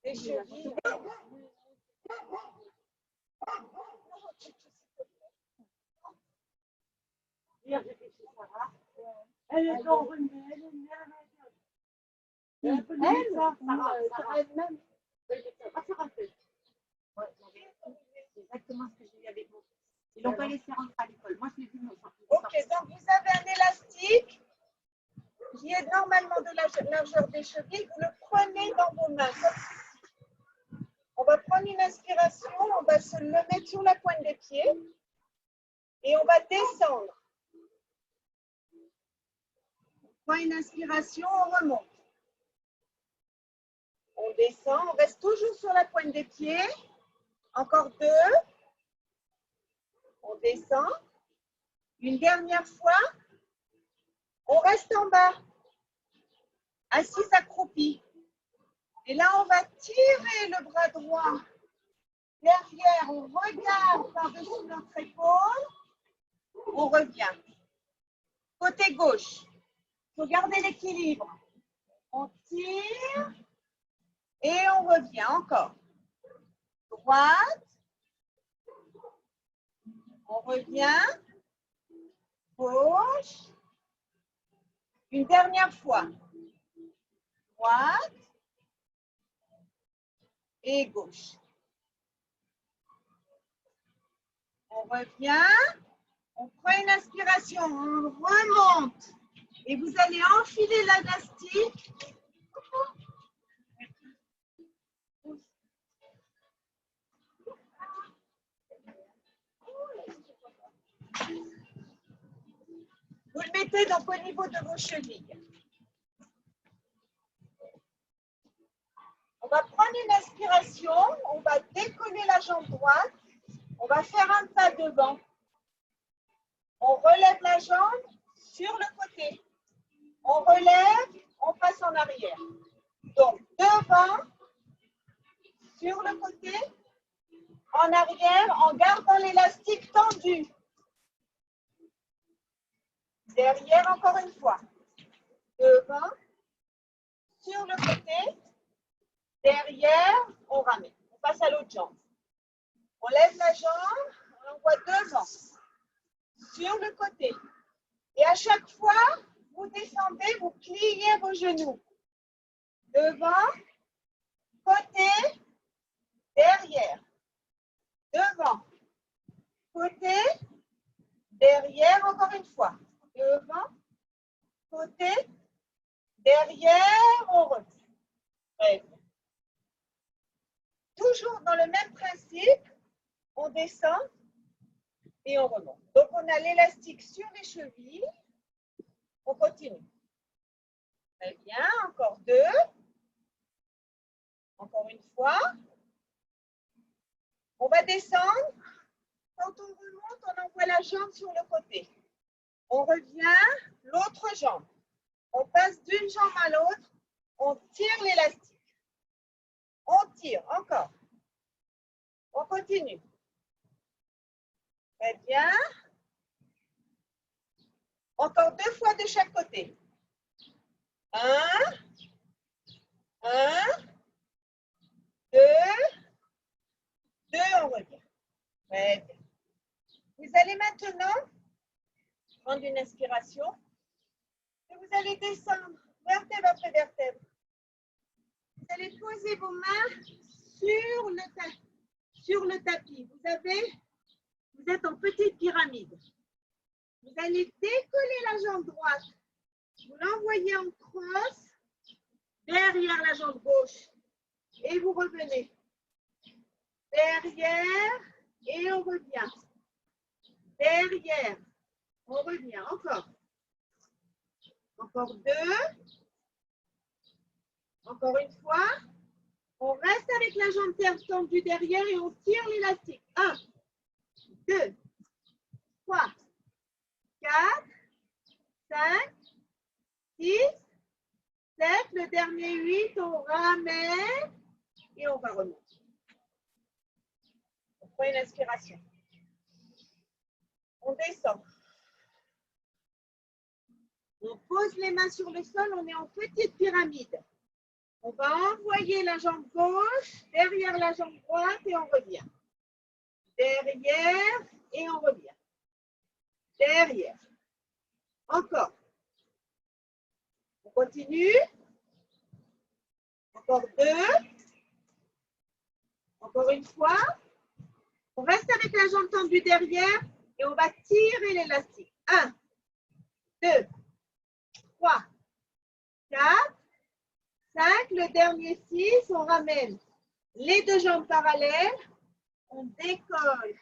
des chevilles. Hier, j'étais chez Sarah. Elle est enrhumée, elle est nerveuse. Sarah elle-même. Exactement ce que j'ai eu avec vous. Ils l'ont pas laissé rentrer à l'école. Moi, je l'ai vu. Ok, donc vous avez un élastique qui est normalement de la largeur des chevilles. Vous le prenez dans vos mains. On va prendre une inspiration, on va se le mettre sur la pointe des pieds et on va descendre. On prend une inspiration, on remonte. On descend, on reste toujours sur la pointe des pieds. Encore 2. On descend. Une dernière fois. On reste en bas. Assis accroupi. Et là, on va tirer le bras droit derrière. On regarde par-dessus notre épaule. On revient. Côté gauche. Il faut garder l'équilibre. On tire. Et on revient encore. Droite. On revient. Gauche. Une dernière fois. Droite. Et gauche. On revient. On prend une inspiration. On remonte. Et vous allez enfiler l'élastique. Vous le mettez donc au niveau de vos chevilles. On va prendre une inspiration, on va décoller la jambe droite, on va faire un pas devant. On relève la jambe sur le côté. On relève, on passe en arrière. Donc devant, sur le côté, en arrière, en gardant l'élastique tendu. Derrière, encore une fois. Devant, sur le côté, derrière, on ramène. On passe à l'autre jambe. On lève la jambe, on l'envoie devant, sur le côté. Et à chaque fois, vous descendez, vous pliez vos genoux. Devant, côté, derrière. Devant, côté, derrière, encore une fois. Devant, côté, derrière, on revient. Bref. Toujours dans le même principe, on descend et on remonte. Donc, on a l'élastique sur les chevilles. On continue. Très bien, encore 2. Encore une fois. On va descendre. Quand on remonte, on envoie la jambe sur le côté. On revient, l'autre jambe. On passe d'une jambe à l'autre. On tire l'élastique. On tire, encore. On continue. Très bien. Encore 2 fois de chaque côté. 1, 2, 2, on revient. Très bien. Vous allez maintenant prendre une inspiration et vous allez descendre vertèbre après vertèbre. Vous allez poser vos mains sur le tapis. Vous êtes en petite pyramide. Vous allez décoller la jambe droite. Vous l'envoyez en crosse derrière la jambe gauche. Et vous revenez. Derrière et on revient. Derrière. On revient. Encore. Encore 2. Encore une fois. On reste avec la jambe tendue derrière et on tire l'élastique. 1, 2, 3, 4, 5, 6, 7. Le dernier 8, on ramène et on va remonter. On prend une inspiration. On descend. On pose les mains sur le sol, on est en petite pyramide. On va envoyer la jambe gauche derrière la jambe droite et on revient. Derrière et on revient. Derrière. Encore. On continue. Encore 2. Encore une fois. On reste avec la jambe tendue derrière et on va tirer l'élastique. 1, 2, 3, 4, 5. Le dernier 6. On ramène les deux jambes parallèles. On décolle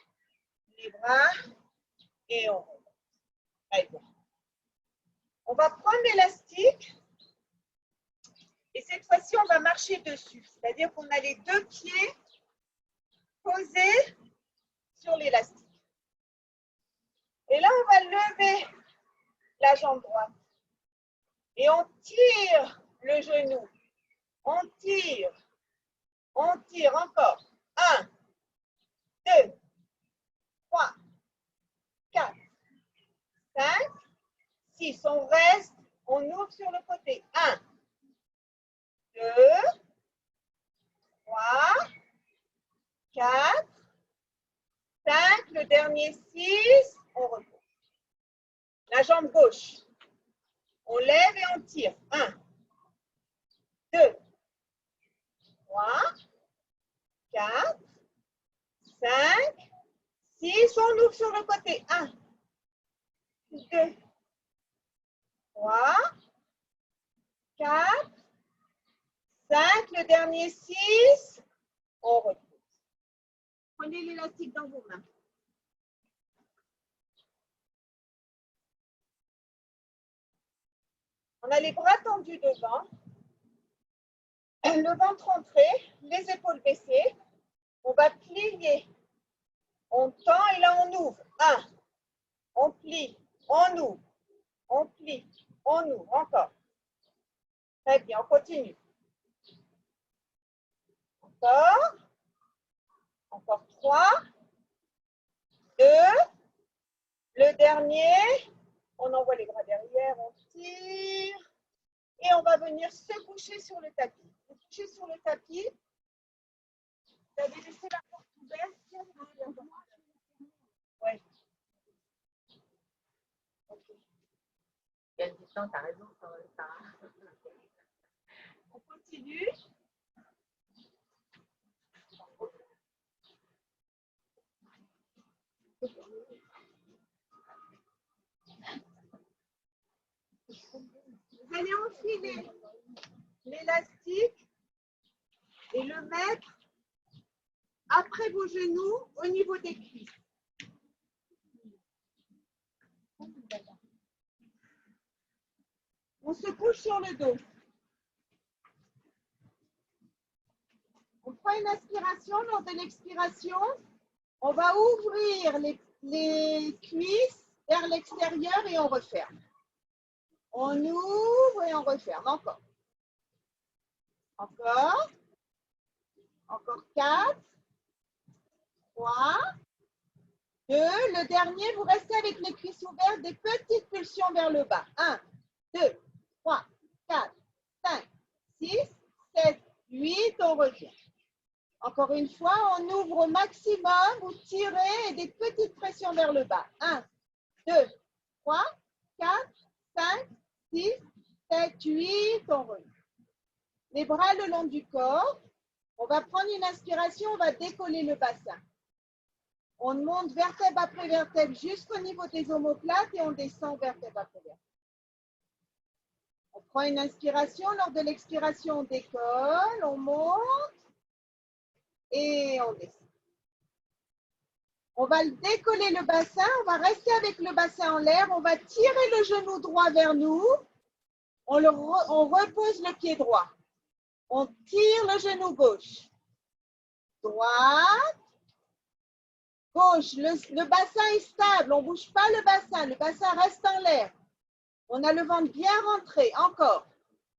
les bras et on remonte. Allez, bon. On va prendre l'élastique et cette fois-ci, on va marcher dessus. C'est-à-dire qu'on a les deux pieds posés sur l'élastique. Et là, on va lever la jambe droite. Et on tire le genou. On tire encore. 1, 2, 3, 4, 5, 6. On reste, on ouvre sur le côté. 1, 2, 3, 4, 5. Le dernier 6. On repose. La jambe gauche. On lève et on tire. 1, 2, 3, 4, 5, 6. On ouvre sur le côté. 1, 2, 3, 4, 5. Le dernier 6. On repose. Prenez l'élastique dans vos mains. On a les bras tendus devant, le ventre rentré, les épaules baissées. On va plier. On tend et là on ouvre. 1. On plie, on ouvre. On plie, on ouvre. Encore. Très bien, on continue. Encore. Encore 3. 2. Le dernier. On envoie les bras derrière, on tire. Et on va venir se coucher sur le tapis. Vous couchez sur le tapis. Vous avez laissé la porte ouverte. Oui. Okay. Quel du temps, t'as raison, ça. On continue. Vous allez enfiler l'élastique et le mettre après vos genoux au niveau des cuisses. On se couche sur le dos. On prend une inspiration. Lors de l'expiration, on va ouvrir les cuisses vers l'extérieur et on referme. On ouvre et on referme. Encore. Encore. Encore 4, 3, 2. Le dernier, vous restez avec les cuisses ouvertes, des petites pulsions vers le bas. 1, 2, 3, 4, 5, 6, 7, 8. On revient. Encore une fois, on ouvre au maximum, vous tirez et des petites pressions vers le bas. 1, 2, 3, 4, 5, 6, 7, 8. On revient. Les bras le long du corps. On va prendre une inspiration, on va décoller le bassin. On monte vertèbre après vertèbre jusqu'au niveau des omoplates et on descend vertèbre après vertèbre. On prend une inspiration, lors de l'expiration, on décolle, on monte et on descend. On va décoller le bassin, on va rester avec le bassin en l'air, on va tirer le genou droit vers nous, on repose le pied droit. On tire le genou gauche. Droite. Gauche. Le bassin est stable. On ne bouge pas le bassin reste en l'air. On a le ventre bien rentré. Encore.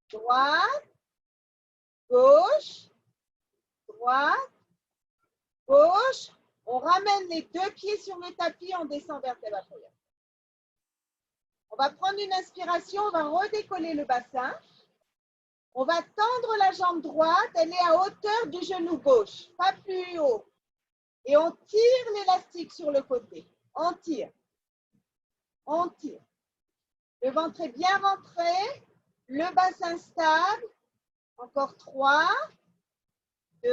Droite. Gauche. Droite. Gauche. On ramène les deux pieds sur le tapis, on descend vertèbre après vertèbre. On va prendre une inspiration, on va redécoller le bassin. On va tendre la jambe droite, elle est à hauteur du genou gauche, pas plus haut. Et on tire l'élastique sur le côté. On tire. On tire. Le ventre est bien rentré, le bassin stable. Encore 3, 2.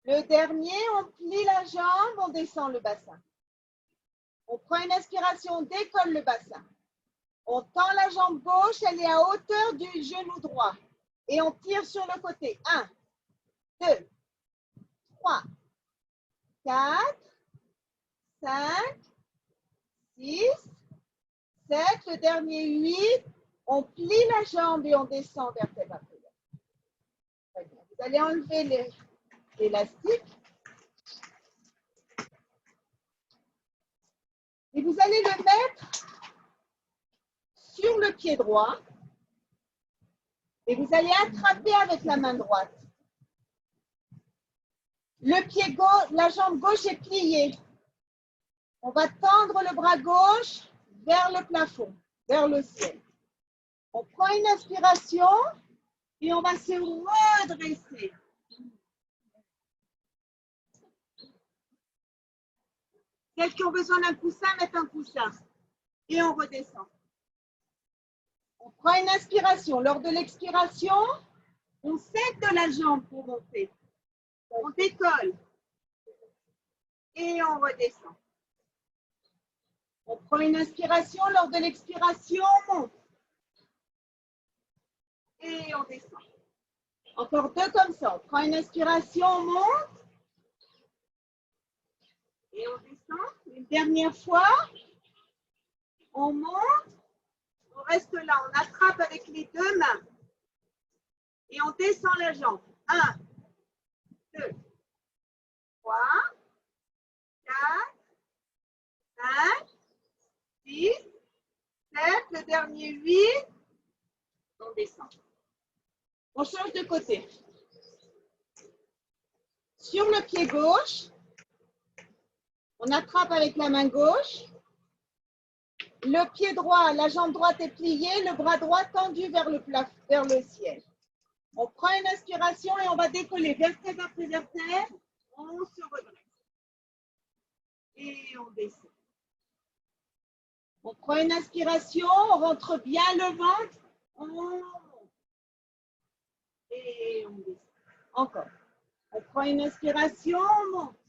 Le dernier, on plie la jambe, on descend le bassin. On prend une inspiration, on décolle le bassin. On tend la jambe gauche, elle est à hauteur du genou droit. Et on tire sur le côté. 1, 2, 3, 4, 5, 6, 7. Le dernier, 8. On plie la jambe et on descend vertèbre après vertèbre. Vous allez enlever l'élastique. Et vous allez le mettre sur le pied droit. Et vous allez attraper avec la main droite. Le pied gauche, la jambe gauche est pliée. On va tendre le bras gauche vers le plafond, vers le ciel. On prend une inspiration et on va se redresser. Celles qui ont besoin d'un coussin, mettent un coussin. Et on redescend. On prend une inspiration. Lors de l'expiration, on s'aide de la jambe pour monter. On décolle. Et on redescend. On prend une inspiration. Lors de l'expiration, on monte. Et on descend. Encore 2 comme ça. On prend une inspiration, on monte. Et on descend. Une dernière fois. On monte. On reste là. On attrape avec les 2 mains. Et on descend la jambe. 1, 2, 3, 4, 5, 6, 7. Le dernier, 8. On descend. On change de côté. Sur le pied gauche, on attrape avec la main gauche. Le pied droit, la jambe droite est pliée, le bras droit tendu vers le ciel. On prend une inspiration et on va décoller vertèbre après vertèbre. On se redresse. Et on descend. On prend une inspiration, on rentre bien le ventre. On monte. Et on descend. Encore. On prend une inspiration, on monte.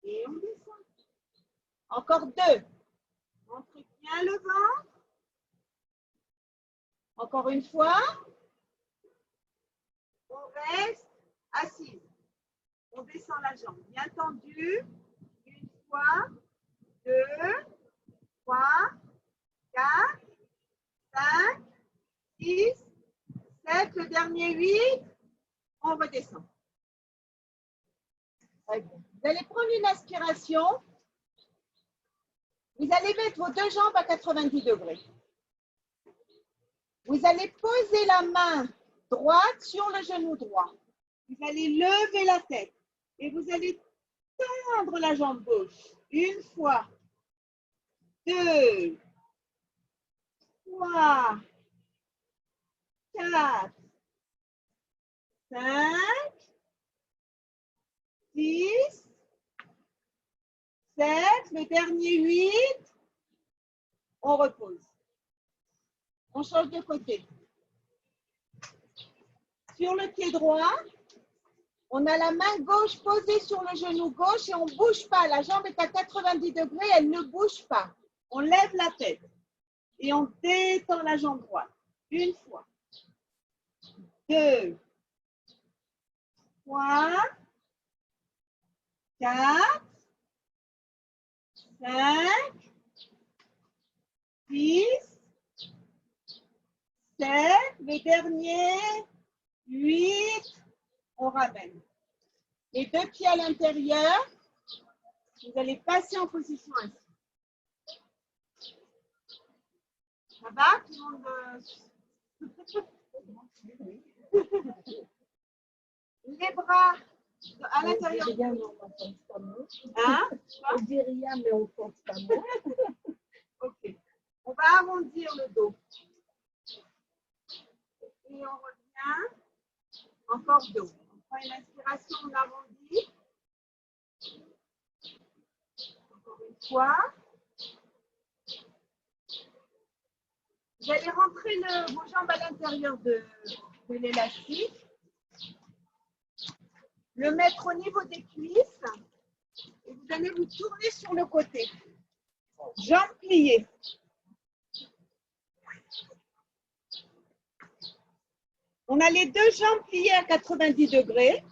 Et on descend. Encore 2. Rentre bien le ventre. Encore une fois. On reste assise. On descend la jambe bien tendue. 1 fois, 2, 3, 4, 5, 6, 7. Le dernier, 8. On redescend. Vous allez prendre une aspiration. Vous allez mettre vos 2 jambes à 90 degrés. Vous allez poser la main droite sur le genou droit. Vous allez lever la tête et vous allez tendre la jambe gauche. 1 fois, 2, 3, 4, 5, 6, 7, le dernier 8, on repose. On change de côté. Sur le pied droit, on a la main gauche posée sur le genou gauche et on ne bouge pas. La jambe est à 90 degrés, elle ne bouge pas. On lève la tête et on détend la jambe droite. 1 fois, 2, 3, 4, 5, 6, 7, le dernier, 8, on ramène. Les 2 pieds à l'intérieur, vous allez passer en position ainsi. Ça va, tout le monde? Les bras à l'intérieur. Hein? On dit rien, mais on pense pas mal. Ok. On va arrondir le dos. Et on revient. Encore deux. On prend une inspiration, on arrondit. Encore une fois. Vous allez rentrer vos jambes à l'intérieur de l'élastique. Le mettre au niveau des cuisses. Et vous allez vous tourner sur le côté. Jambes pliées. On a les deux jambes pliées à 90 degrés.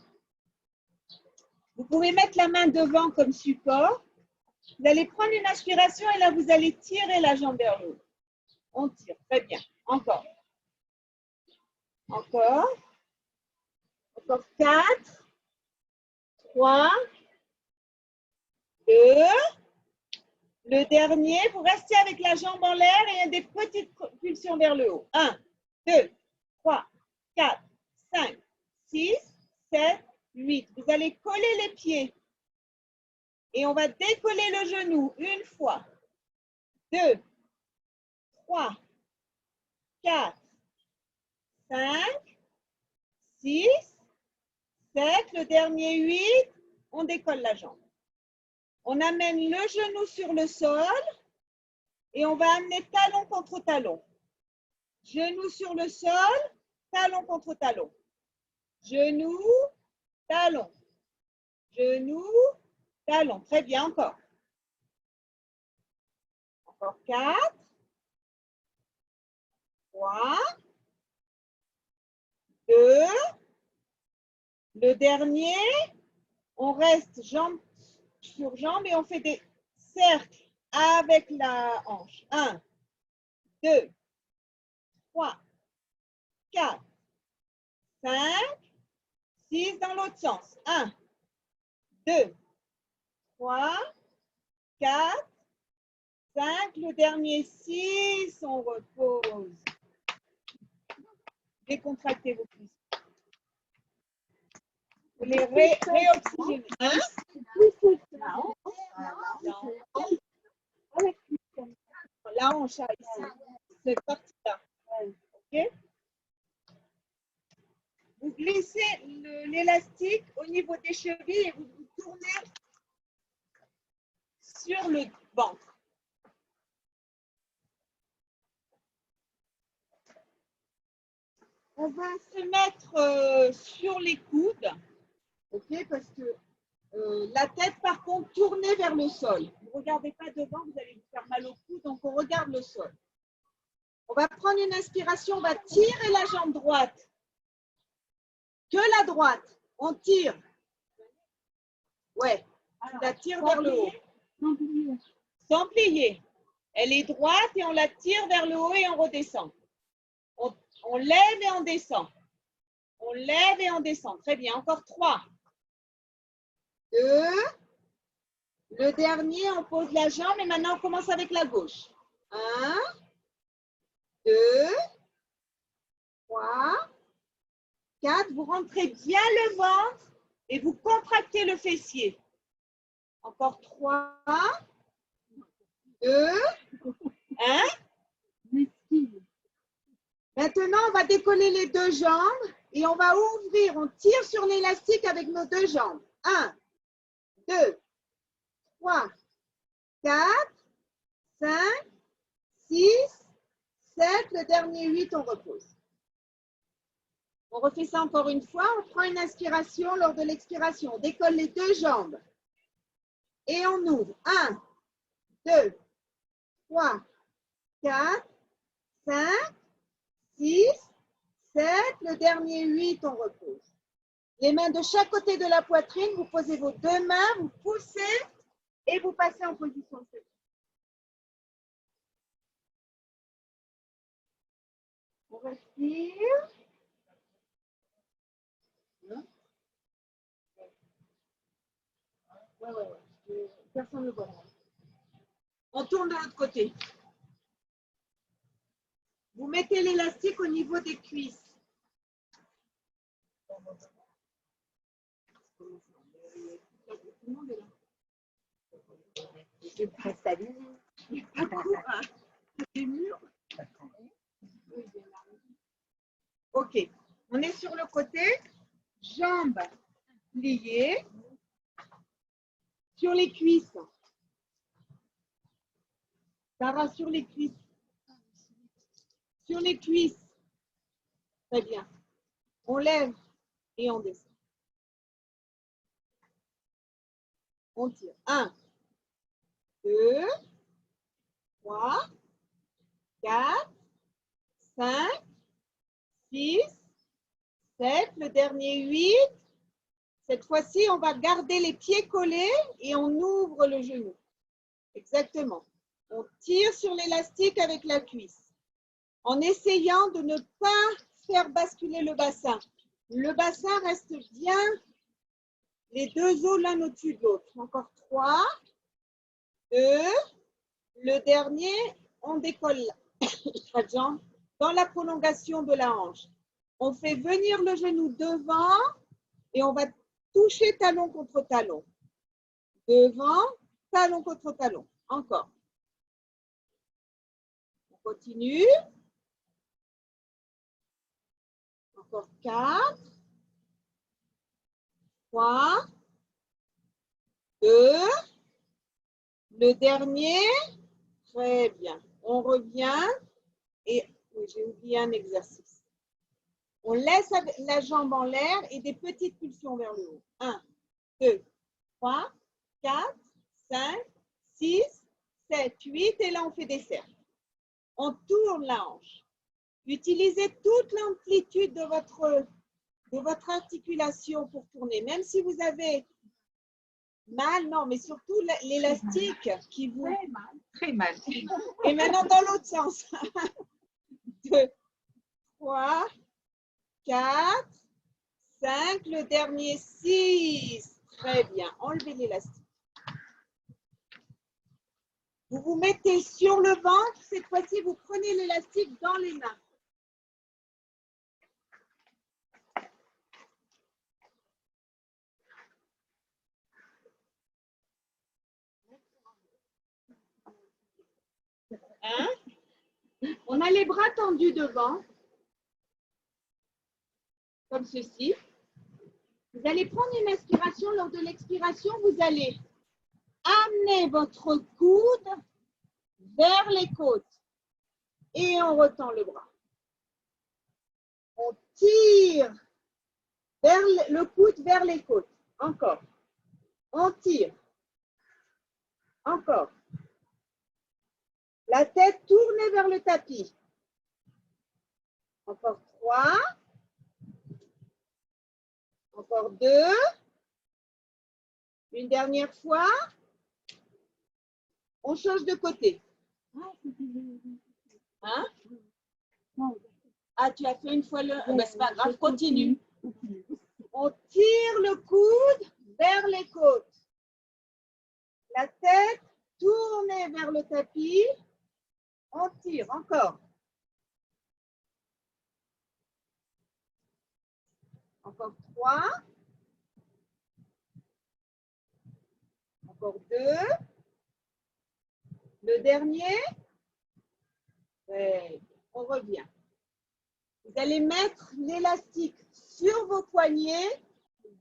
Vous pouvez mettre la main devant comme support. Vous allez prendre une inspiration et là, vous allez tirer la jambe vers le haut. On tire. Très bien. Encore. Encore. Encore 4, 3, 2. Le dernier, vous restez avec la jambe en l'air et il y a des petites pulsions vers le haut. 1, 2, 3, 4, 5, 6, 7, 8. Vous allez coller les pieds. Et on va décoller le genou une fois. 2, 3, 4, 5, 6, 7. Le dernier 8. On décolle la jambe. On amène le genou sur le sol et on va amener talon contre talon. Genou sur le sol, talon contre talon. Genou, talon. Genou, talon. Très bien, encore. Encore 4, 3, 2. Le dernier, on reste jambe sur jambe et on fait des cercles avec la hanche. 1, 2, 3, 4, 5, 6 dans l'autre sens. 1, 2, 3, 4, 5. Le dernier 6, on repose. Décontractez vos cuisses. Vous les réoxygénez. La hanche ici. Cette partie-là. OK? Vous glissez l'élastique au niveau des chevilles et vous vous tournez sur le ventre. On va se mettre sur les coudes, ok, parce que la tête, par contre, tournée vers le sol. Vous ne regardez pas devant, vous allez vous faire mal au cou, donc on regarde le sol. On va prendre une inspiration, on va tirer la jambe droite. Que la droite, on tire. Ouais, on la tire vers le haut. Sans plier. Elle est droite et on la tire vers le haut et on redescend. On lève et on descend. On lève et on descend. Très bien. Encore 3. 2. Le dernier, on pose la jambe et maintenant on commence avec la gauche. 1, 2, 3, 4. Vous rentrez bien le ventre et vous contractez le fessier. Encore 3, 2, 1. Maintenant, on va décoller les deux jambes et on va ouvrir. On tire sur l'élastique avec nos deux jambes. 1, 2, 3, 4, 5, 6, 7. Le dernier 8, on repose. On refait ça encore une fois. On prend une inspiration. Lors de l'expiration, on décolle les deux jambes. Et on ouvre. 1, 2, 3, 4, 5, 6, 7, le dernier 8, on repose. Les mains de chaque côté de la poitrine, vous posez vos deux mains, vous poussez et vous passez en position fétale. On respire. Ouais. Personne ne voit. On tourne de l'autre côté. Vous mettez l'élastique au niveau des cuisses. Je presse ta vie. Des murs. Ok. On est sur le côté, jambes pliées, sur les cuisses. Sarah, sur les cuisses. Sur les cuisses. Très bien. On lève et on descend. On tire. 1, 2, 3, 4, 5, 6, 7, le dernier 8. Cette fois-ci, on va garder les pieds collés et on ouvre le genou. Exactement. On tire sur l'élastique avec la cuisse en essayant de ne pas faire basculer le bassin. Le bassin reste bien, les deux os l'un au-dessus de l'autre. Encore 3, 2, le dernier, on décolle la jambe dans la prolongation de la hanche. On fait venir le genou devant et on va toucher talon contre talon. Devant, talon contre talon. Encore. On continue. Encore 4, 3, 2, le dernier. Très bien. On revient et oui, j'ai oublié un exercice. On laisse la jambe en l'air et des petites pulsions vers le haut. 1, 2, 3, 4, 5, 6, 7, 8 et là on fait des cercles. On tourne la hanche. Utilisez toute l'amplitude de votre articulation pour tourner. Même si vous avez mal, non, mais surtout l'élastique qui vous… Très mal. Et maintenant dans l'autre sens. 2, 3, 4, 5, le dernier 6. Très bien, enlevez l'élastique. Vous vous mettez sur le ventre, cette fois-ci vous prenez l'élastique dans les mains. Hein? On a les bras tendus devant, comme ceci. Vous allez prendre une inspiration. Lors de l'expiration, vous allez amener votre coude vers les côtes et on retend le bras. On tire vers le coude vers les côtes. Encore. On tire. Encore. La tête tournée vers le tapis. Encore 3. Encore 2. Une dernière fois. On change de côté. Hein? Ah, tu as fait une fois le… Ben, c'est pas grave, continue. On tire le coude vers les côtes. La tête tournée vers le tapis. On tire encore. Encore 3. Encore 2. Le dernier. Et on revient. Vous allez mettre l'élastique sur vos poignets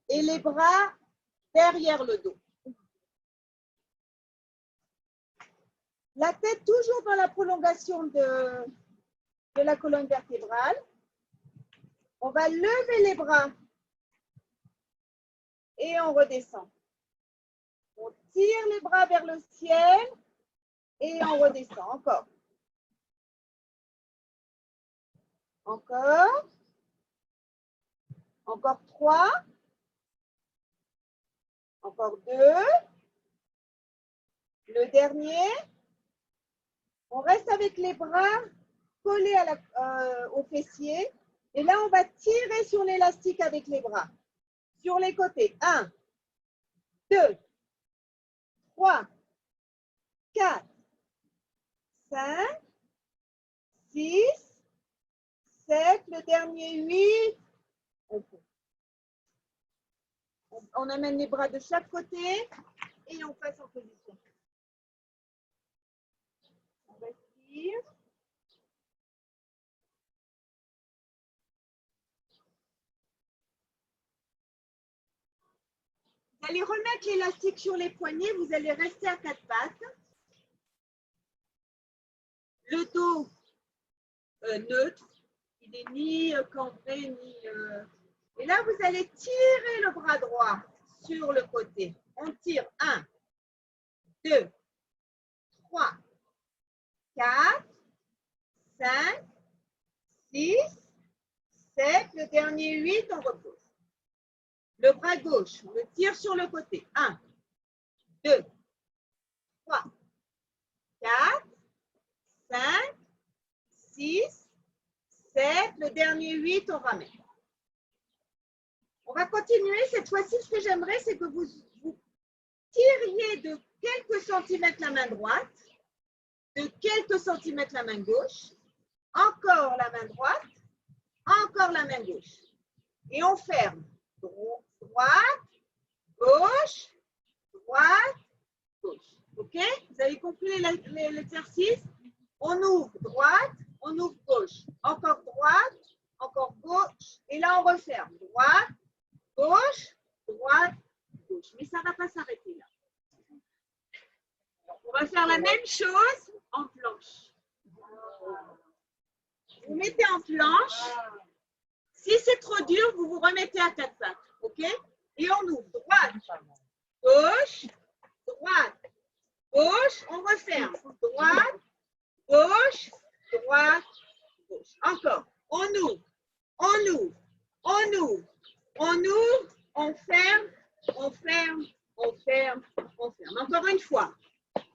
et les bras derrière le dos. La tête toujours dans la prolongation de la colonne vertébrale. On va lever les bras et on redescend. On tire les bras vers le ciel et on redescend. Encore. Encore. Encore 3. Encore 2. Le dernier. On reste avec les bras collés au fessier. Et là, on va tirer sur l'élastique avec les bras. Sur les côtés. 1, 2, 3, 4, 5, 6, 7, le dernier 8. On amène les bras de chaque côté et on passe en position. On respire. allez remettre l'élastique sur les poignets, vous allez rester à quatre pattes. Le dos neutre, il n'est ni cambré, ni... Et là, vous allez tirer le bras droit sur le côté. On tire 1, 2, 3, 4, 5, 6, 7, le dernier 8, on repose. Le bras gauche, on le tire sur le côté. 1, 2, 3, 4, 5, 6, 7, le dernier 8, on ramène. On va continuer. Cette fois-ci, ce que j'aimerais, c'est que vous tiriez de quelques centimètres la main droite, de quelques centimètres la main gauche, encore la main droite, encore la main gauche. Et on ferme. Droite, gauche, droite, gauche. OK? Vous avez compris l'exercice? On ouvre droite, on ouvre gauche. Encore droite, encore gauche. Et là, on referme. Droite, gauche, droite, gauche. Mais ça ne va pas s'arrêter là. On va faire la même chose en planche. Vous mettez en planche. Si c'est trop dur, vous vous remettez à quatre pattes. OK? Et on ouvre droite, gauche, droite, gauche. On referme. Droite, gauche, droite, gauche. Encore. On ouvre, on ouvre, on ouvre, on ouvre, on ferme, on ferme, on ferme, on ferme. Encore une fois.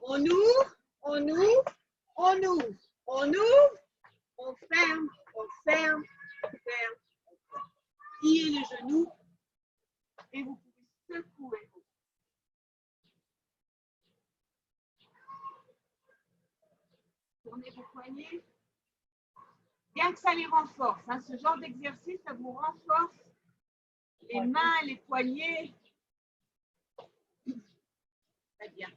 On ouvre, on ouvre, on ouvre, on ouvre, on ferme, on ferme, on ferme. Pliez les genoux et vous pouvez secouer. Tournez vos poignets. Bien que ça les renforce, hein, ce genre d'exercice, ça vous renforce les mains, les poignets. Très bien.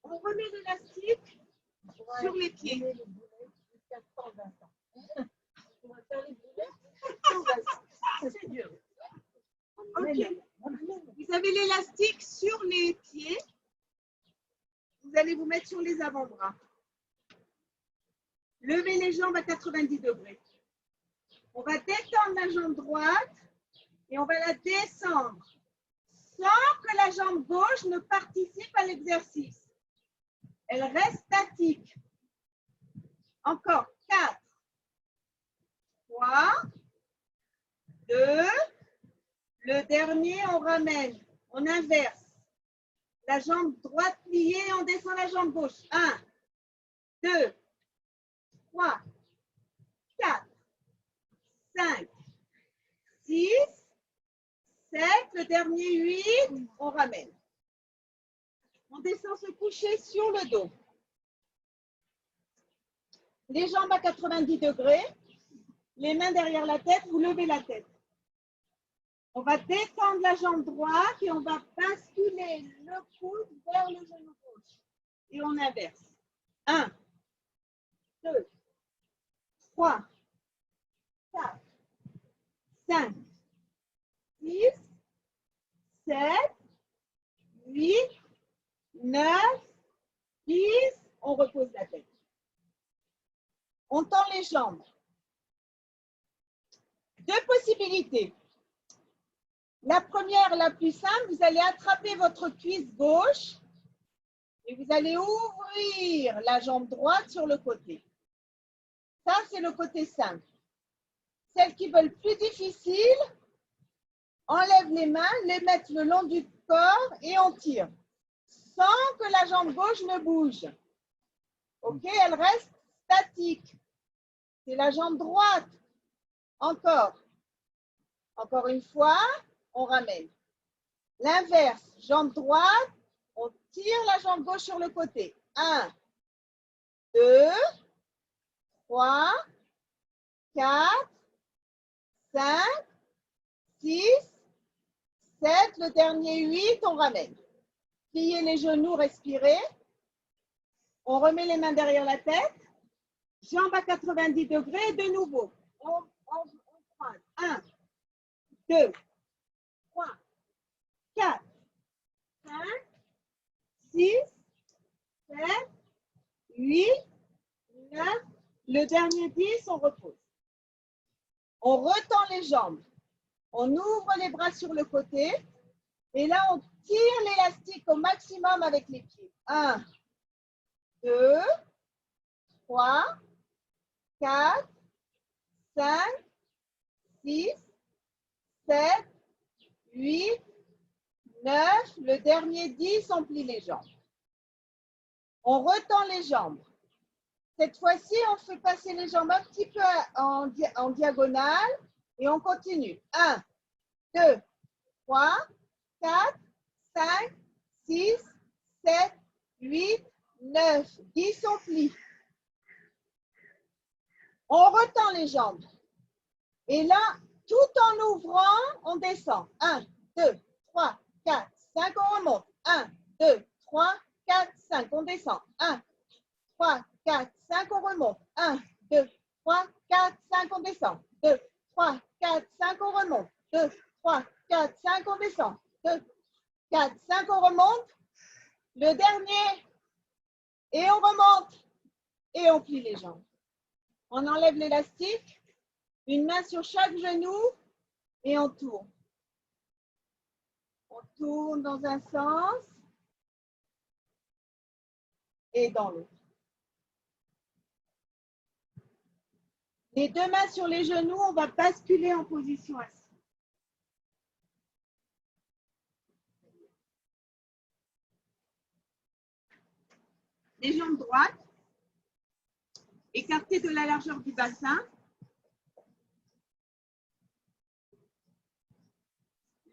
On remet l'élastique sur les pieds. C'est dur. Okay. Vous avez l'élastique sur les pieds. Vous allez vous mettre sur les avant-bras. Levez les jambes à 90 degrés. On va détendre la jambe droite et on va la descendre sans que la jambe gauche ne participe à l'exercice. Elle reste statique. Encore 4, 3, 2, le dernier, on ramène, on inverse. La jambe droite pliée, on descend la jambe gauche. 1, 2, 3, 4, 5, 6, 7, le dernier 8, on ramène. On descend se coucher sur le dos. Les jambes à 90 degrés, les mains derrière la tête, vous levez la tête. On va détendre la jambe droite et on va basculer le coude vers le genou gauche. Et on inverse. 1, 2, 3, 4, 5, 6, 7, 8, 9, 10, on repose la tête. On tend les jambes. Deux possibilités. La première, la plus simple, vous allez attraper votre cuisse gauche et vous allez ouvrir la jambe droite sur le côté. Ça, c'est le côté simple. Celles qui veulent plus difficile, enlèvent les mains, les mettent le long du corps et on tire. Sans que la jambe gauche ne bouge. OK, elle reste statique. C'est la jambe droite. Encore. Encore une fois, on ramène. L'inverse, jambe droite, on tire la jambe gauche sur le côté. 1, 2, 3, 4, 5, 6, 7, le dernier 8, on ramène. Pliez les genoux, respirez. On remet les mains derrière la tête. Jambes à 90 degrés et de nouveau. On croise. 1, 2, 3, 4, 5, 6, 7, 8, 9. Le dernier 10, on repose. On retend les jambes. On ouvre les bras sur le côté. Et là, on tire l'élastique au maximum avec les pieds. 1, 2, 3, 4, 5, 6, 7, 8, 9. Le dernier 10, on plie les jambes. On retend les jambes. Cette fois-ci, on fait passer les jambes un petit peu en diagonale et on continue. 1, 2, 3, 4, 5, 6, 7, 8, 9, 10, on plie. On retend les jambes. Et là, tout en ouvrant, on descend. 1, 2, 3, 4, 5, on remonte. 1, 2, 3, 4, 5, on descend. 1, 3, 4, 5, on remonte. 1, 2, 3, 4, 5, on descend. 2, 3, 4, 5, on remonte. 2, 3, 4, 5, on descend. 2, 4, 5, on remonte. Le dernier. Et on remonte. Et on plie les jambes. On enlève l'élastique. Une main sur chaque genou. Et on tourne. On tourne dans un sens. Et dans l'autre. Les deux mains sur les genoux, on va basculer en position assise. Les jambes droites, écartées de la largeur du bassin.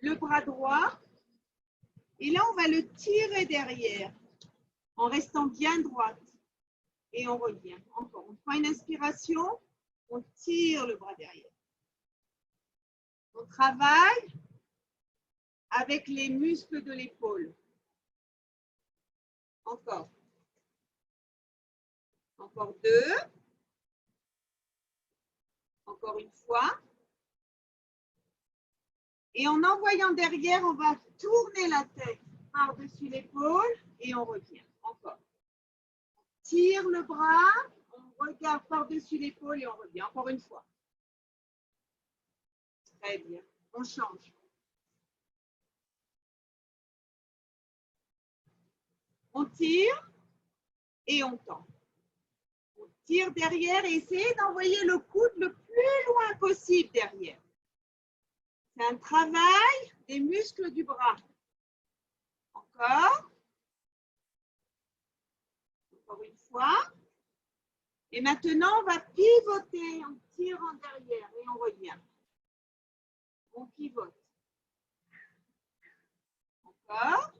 Le bras droit. Et là, on va le tirer derrière en restant bien droite. Et on revient. Encore. On prend une inspiration. On tire le bras derrière. On travaille avec les muscles de l'épaule. Encore. Encore 2. Encore une fois. Et en envoyant derrière, on va tourner la tête par-dessus l'épaule et on revient. Encore. On tire le bras, on regarde par-dessus l'épaule et on revient. Encore une fois. Très bien. On change. On tire et on tend. On tire derrière et essayez d'envoyer le coude le plus loin possible derrière. C'est un travail des muscles du bras. Encore. Encore une fois. Et maintenant, on va pivoter en tirant derrière et on revient. On pivote. Encore.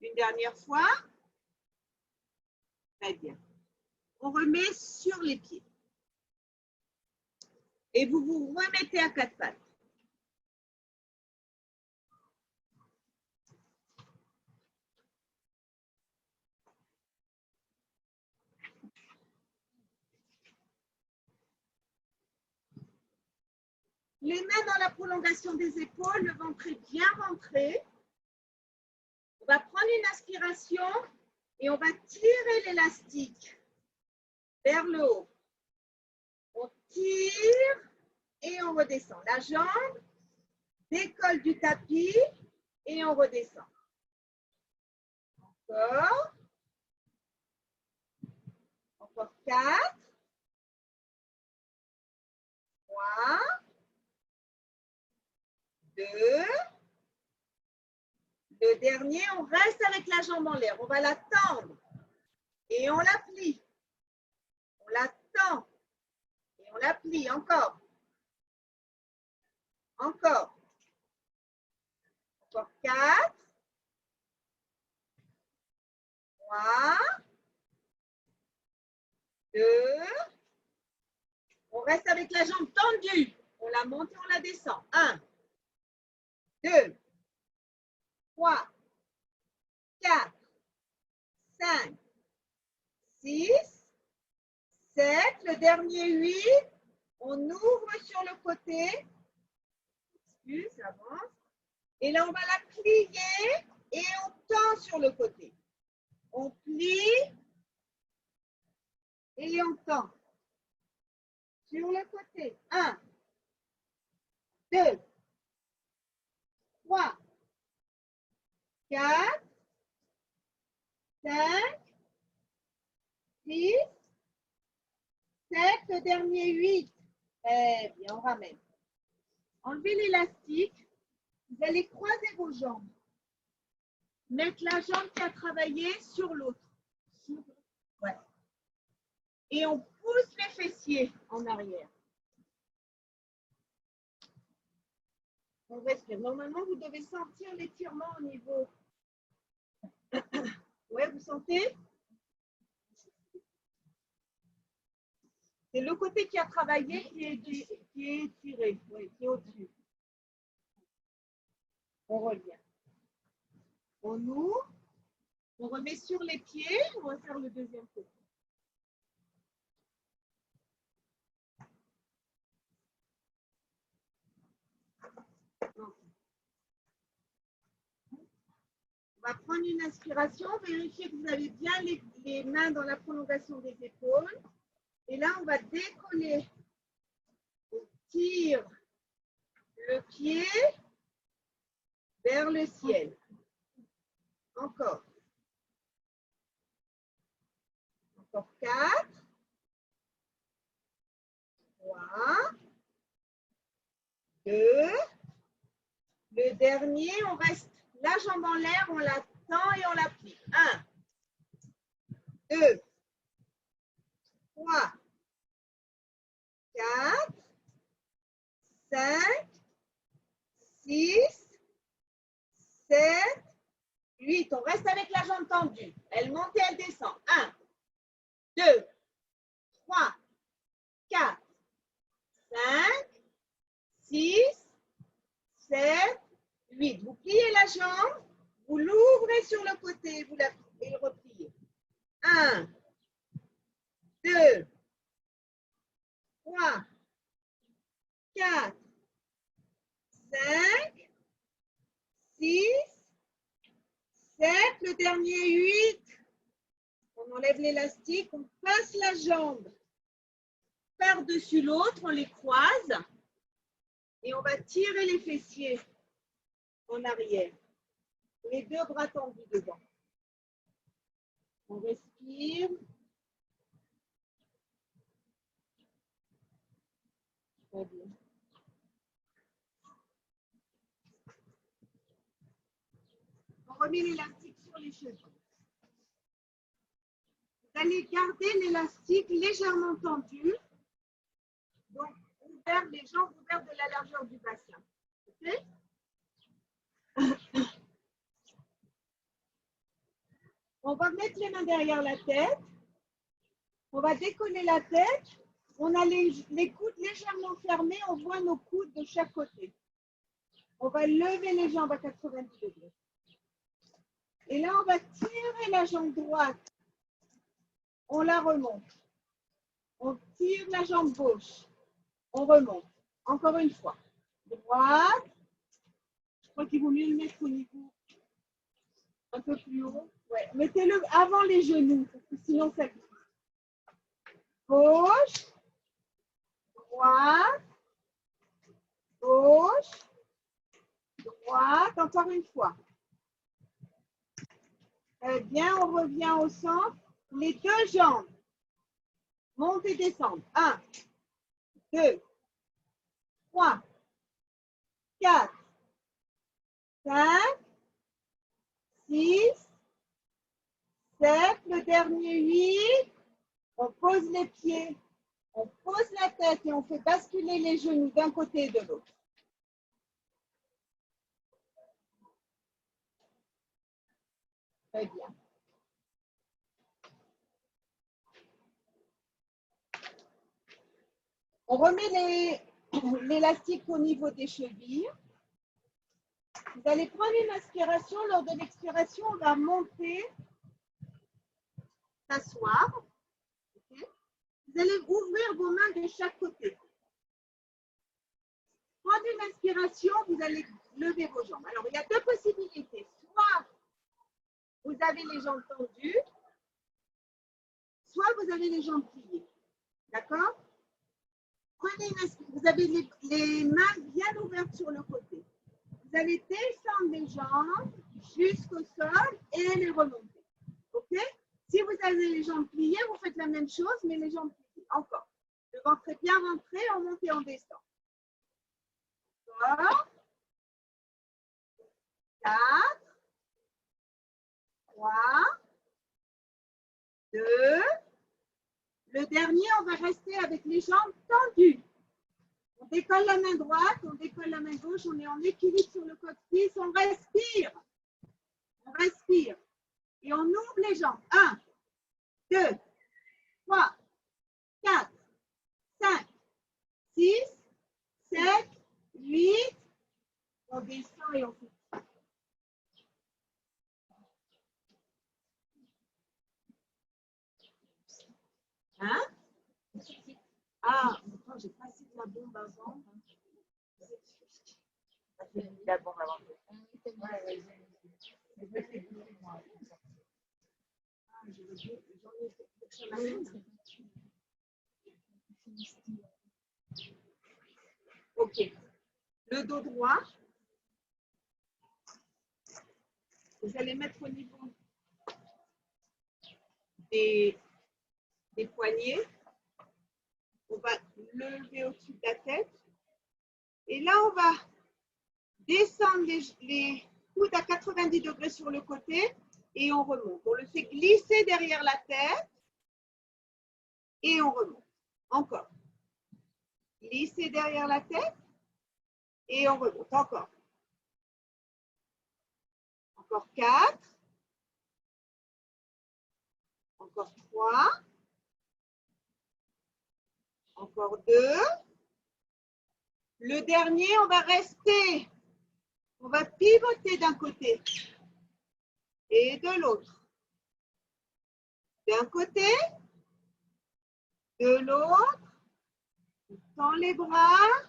Une dernière fois. Très bien. On remet sur les pieds. Et vous vous remettez à quatre pattes. Les mains dans la prolongation des épaules, le ventre est bien rentré. On va prendre une inspiration et on va tirer l'élastique vers le haut. On tire et on redescend. La jambe décolle du tapis et on redescend. Encore. Encore 4. 3. 2. Le dernier, on reste avec la jambe en l'air. On va la tendre et on la plie. On la tend et on la plie. Encore. Encore. Encore 4. 3. 2. On reste avec la jambe tendue. On la monte et on la descend. 1. 2. 3, 4, 5, 6, 7, le dernier 8, on ouvre sur le côté plus, avance. Et là, on va la plier et on tend sur le côté. On plie et on tend. Sur le côté. 1, 2, 3, 4, 5, 6, 7, le dernier 8. Très bien, on ramène. Enlevez l'élastique. Vous allez croiser vos jambes. Mettre la jambe qui a travaillé sur l'autre. Ouais. Et on pousse les fessiers en arrière. On respire. Normalement, vous devez sentir l'étirement au niveau. Ouais, vous sentez? C'est le côté qui a travaillé qui est étiré, oui, qui est au-dessus. On revient. On ouvre. On remet sur les pieds. On va faire le deuxième côté. On va prendre une inspiration, vérifier que vous avez bien les mains dans la prolongation des épaules. Et là, on va décoller. On tire le pied vers le ciel. Encore. Encore 4. 3. 2. Le dernier, on reste la jambe en l'air, on la tend et on la plie. 1, 2, 3, 4, 5, 6, 7, 8. On reste avec la jambe tendue. Elle monte et elle descend. 1, 2, 3, 4, 5, 6, 7, 8. Vous pliez la jambe, vous l'ouvrez sur le côté, vous la et repliez. 1, 2, 3, 4, 5, 6, 7, le dernier 8. On enlève l'élastique, on passe la jambe par-dessus l'autre, on les croise et on va tirer les fessiers en arrière. Les deux bras tendus devant. On respire. Très bien. On remet l'élastique sur les cheveux. Vous allez garder l'élastique légèrement tendu. Donc, ouvert, les jambes ouvertes de la largeur du bassin. OK? On va mettre les mains derrière la tête. On va décoller la tête. On a les coudes légèrement fermés. On voit nos coudes de chaque côté. On va lever les jambes à 90 degrés. Et là, on va tirer la jambe droite. On la remonte. On tire la jambe gauche. On remonte. Encore une fois. Droite. Je crois qu'il vaut mieux le mettre au niveau un peu plus haut. Ouais. Mettez-le avant les genoux, parce que sinon ça glisse. Gauche. Droite. Gauche. Droite. Encore une fois. Très bien, on revient au centre. Les deux jambes. Monte et descendre. 1, 2, 3, 4, 5, 6, 7, le dernier 8. On pose les pieds, on pose la tête et on fait basculer les genoux d'un côté et de l'autre. Très bien. On remet l'élastique au niveau des chevilles. Vous allez prendre une inspiration. Lors de l'expiration, on va monter, s'asseoir. Okay. Vous allez ouvrir vos mains de chaque côté. Prenez une inspiration, vous allez lever vos jambes. Alors, il y a deux possibilités. Soit vous avez les jambes tendues, soit vous avez les jambes pliées. D'accord? Prenez une inspiration. Vous avez les mains bien ouvertes sur le côté. Vous allez descendre les jambes jusqu'au sol et les remonter. OK? Si vous avez les jambes pliées, vous faites la même chose, mais les jambes pliées. Encore. Le ventre est bien rentré, on monte et on descend. 3, 4, 3, 2. Le dernier, on va rester avec les jambes tendues. On décolle la main droite, on décolle la main gauche, on est en équilibre sur le coccyx, on respire. On respire. Et on ouvre les jambes. 1, 2, 3, 4, 5, 6, 7, 8. On descend et on fait. Hein? Ah, j'ai passé de la bombe avant. La bombe avant. Ok. Le dos droit. Vous allez mettre au niveau des poignets. On va lever au-dessus de la tête. Et là, on va descendre les coudes à 90 degrés sur le côté et on remonte. On le fait glisser derrière la tête et on remonte. Encore. Glisser derrière la tête et on remonte. Encore. Encore 4. Encore 3. Encore 2. Le dernier, on va rester. On va pivoter d'un côté et de l'autre. D'un côté, de l'autre. On tend les bras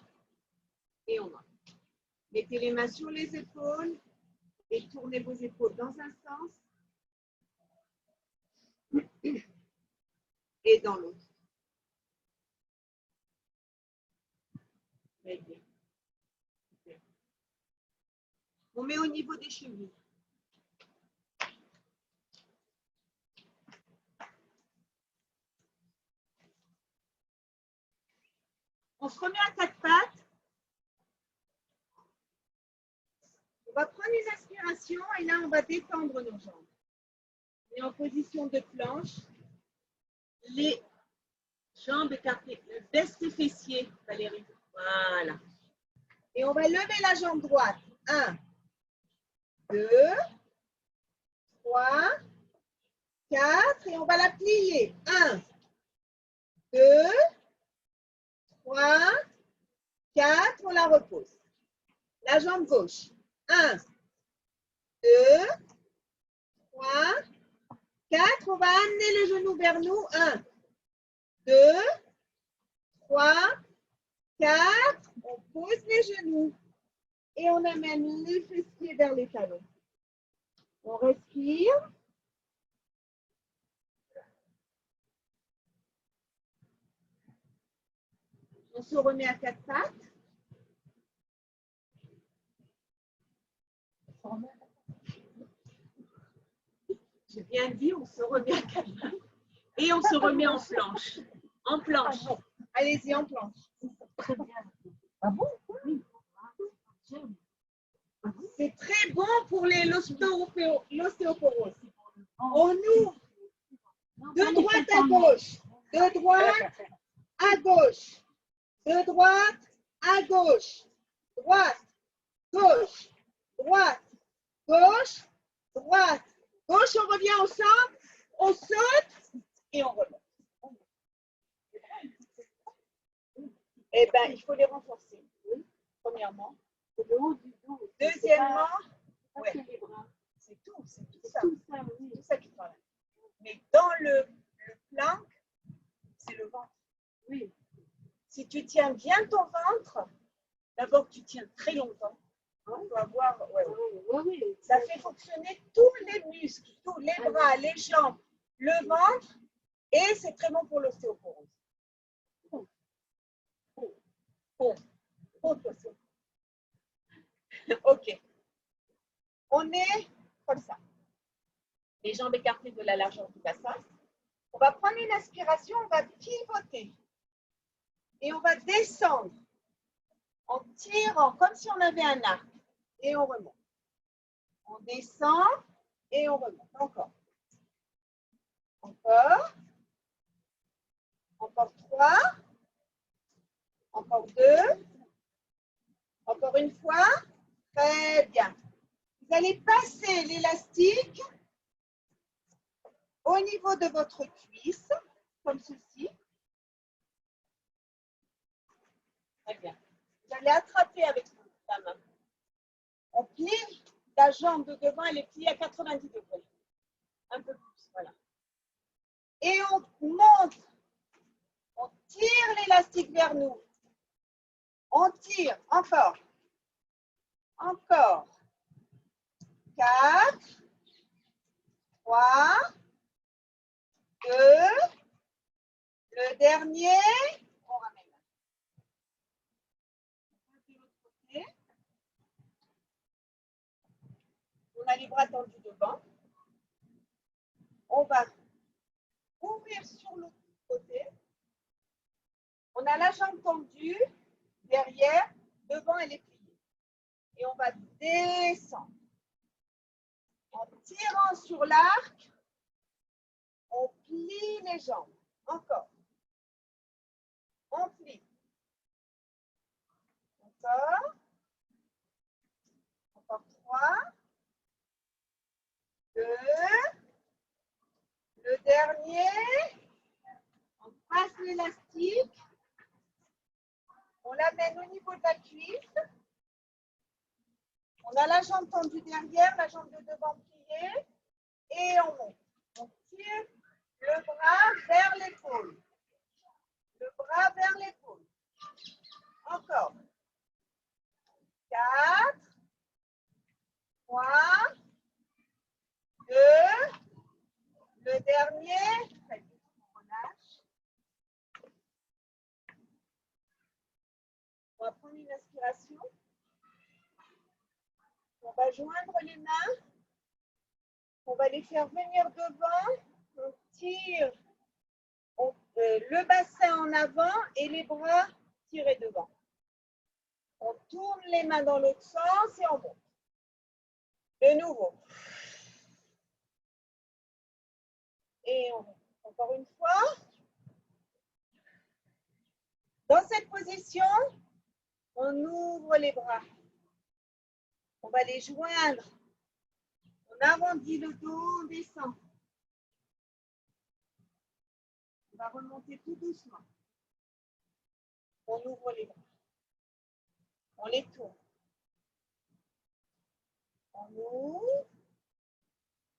et on va. Mettez les mains sur les épaules et tournez vos épaules dans un sens et dans l'autre. Très bien. On met au niveau des chevilles. On se remet à quatre pattes. On va prendre une inspiration et là, on va détendre nos jambes. On est en position de planche. Les jambes écartées. Baisse tes fessiers, Valérie. Voilà. Et on va lever la jambe droite. 1, 2, 3, 4. Et on va la plier. 1, 2, 3, 4. On la repose. La jambe gauche. 1, 2, 3, 4. On va amener le genou vers nous. 1, 2, 3, 4. On pose les genoux. Et on amène les fessiers vers les talons. On respire. On se remet à quatre pattes. J'ai bien dit, on se remet à quatre pattes. Et on se remet en planche. En planche. Allez-y, en planche. Très bien. Ah bon? Oui. C'est très bon pour l'ostéoporose. On ouvre de droite à gauche. De droite à gauche. De droite à gauche. Droite, gauche, droite, gauche, droite. Gauche, on revient au centre, on saute et on remonte. Eh bien, il faut les renforcer. Premièrement. Le haut du dos. Deuxièmement, ouais, les bras. c'est tout ça. Tout ça, oui. Tout ça qui travaille. Mais dans le plank, c'est le ventre. Oui. Si tu tiens bien ton ventre, D'abord, tu tiens très longtemps. Hein, on doit voir, ouais. Oui. Ça fait fonctionner tous les muscles, tous les bras, les jambes, le ventre, et c'est très bon pour l'ostéoporose. Ok. On est comme ça. Les jambes écartées de la largeur du bassin. On va prendre une inspiration, on va pivoter. Et on va descendre en tirant comme si on avait un arc. Et on remonte. On descend et on remonte. Encore. Encore. Encore 3. Encore 2. Encore une fois. Très bien. Vous allez passer l'élastique au niveau de votre cuisse, comme ceci. Très bien. Vous allez attraper avec la main. On plie la jambe de devant, elle est pliée à 90 degrés. Un peu plus, voilà. Et on monte. On tire l'élastique vers nous. On tire. Encore. Encore. 4. 3. 2. Le dernier. On ramène. De l'autre côté. On a les bras tendus devant. On va ouvrir sur l'autre côté. On a la jambe tendue, derrière, devant elle est pliée. Et on va descendre. En tirant sur l'arc, on plie les jambes. Encore. On plie. Encore. Encore 3. 2. Le dernier. On passe l'élastique. On l'amène au niveau de la cuisse. On a la jambe tendue derrière, la jambe de devant pliée. Et on monte. On tire le bras vers l'épaule. Le bras vers l'épaule. Encore. 4. 3. 2. Le dernier. On relâche. On va prendre une inspiration. On va joindre les mains. On va les faire venir devant. On tire le bassin en avant et les bras tirés devant. On tourne les mains dans l'autre sens et on monte. De nouveau. Et on monte. Encore une fois. Dans cette position, on ouvre les bras. On va les joindre. On arrondit le dos, on descend. On va remonter tout doucement. On ouvre les bras. On les tourne. On ouvre.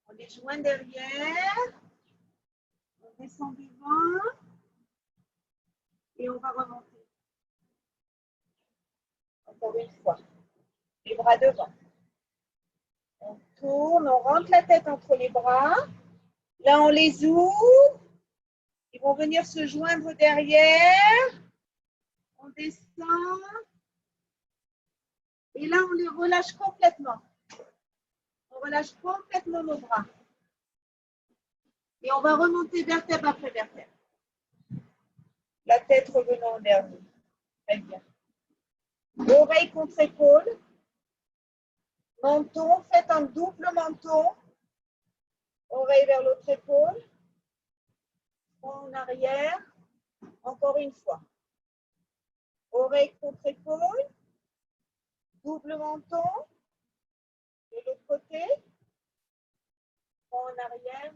On les joint derrière. On descend devant. Et on va remonter. Encore une fois. Les bras devant. On tourne, on rentre la tête entre les bras. Là, on les ouvre. Ils vont venir se joindre derrière. On descend. Et là, on les relâche complètement. On relâche complètement nos bras. Et on va remonter vertèbre après vertèbre. La tête revenant en dernier. Très bien. Oreille contre épaule. Menton, faites un double menton. Oreille vers l'autre épaule. En arrière. Encore une fois. Oreille contre épaule. Double menton. De l'autre côté. En arrière.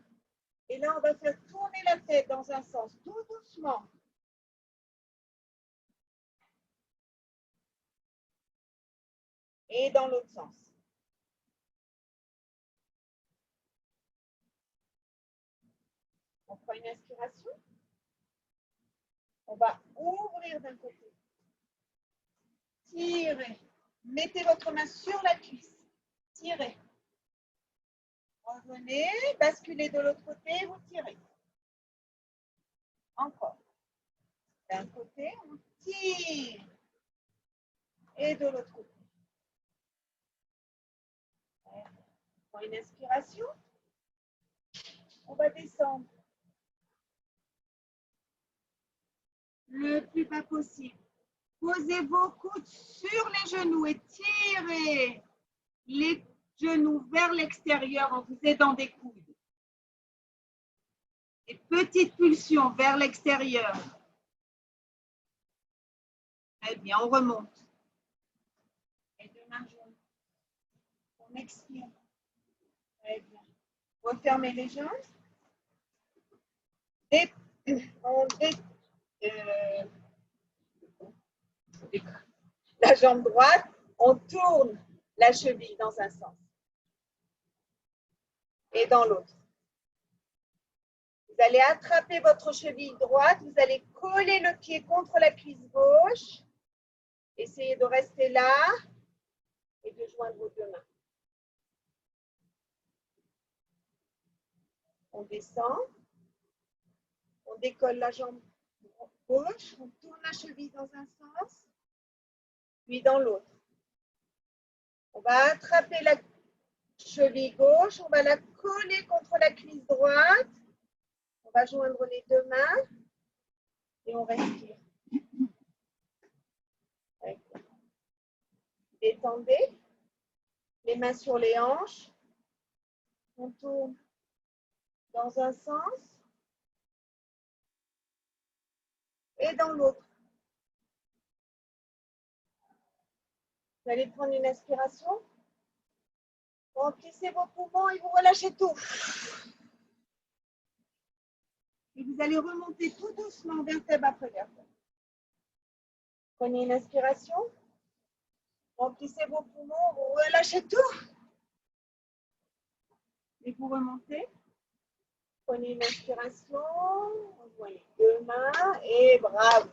Et là, on va faire tourner la tête dans un sens, tout doucement. Et dans l'autre sens. On prend une inspiration. On va ouvrir d'un côté. tirez. Mettez votre main sur la cuisse. Tirez. Revenez, basculez de l'autre côté, vous tirez. Encore. D'un côté, on tire. Et de l'autre côté. On prend une inspiration. On va descendre le plus bas possible. Posez vos coudes sur les genoux et tirez les genoux vers l'extérieur en vous aidant des coudes. Et petite pulsion vers l'extérieur. Très bien, on remonte. Et deux mains jointes. On expire. Très bien. Refermez les jambes. La jambe droite, on tourne la cheville dans un sens et dans l'autre. Vous allez attraper votre cheville droite, vous allez coller le pied contre la cuisse gauche. Essayez de rester là et de joindre vos deux mains. On descend, on décolle la jambe gauche, on tourne la cheville dans un sens, puis dans l'autre. On va attraper la cheville gauche, on va la coller contre la cuisse droite, on va joindre les deux mains et on respire. Détendez, les mains sur les hanches, on tourne dans un sens et dans l'autre. Vous allez prendre une inspiration, remplissez vos poumons et vous relâchez tout. Et vous allez remonter tout doucement vertèbre après vertèbre. Prenez une inspiration, remplissez vos poumons, vous relâchez tout. Et vous remontez. Prenez une inspiration, envoyez deux mains et bravo.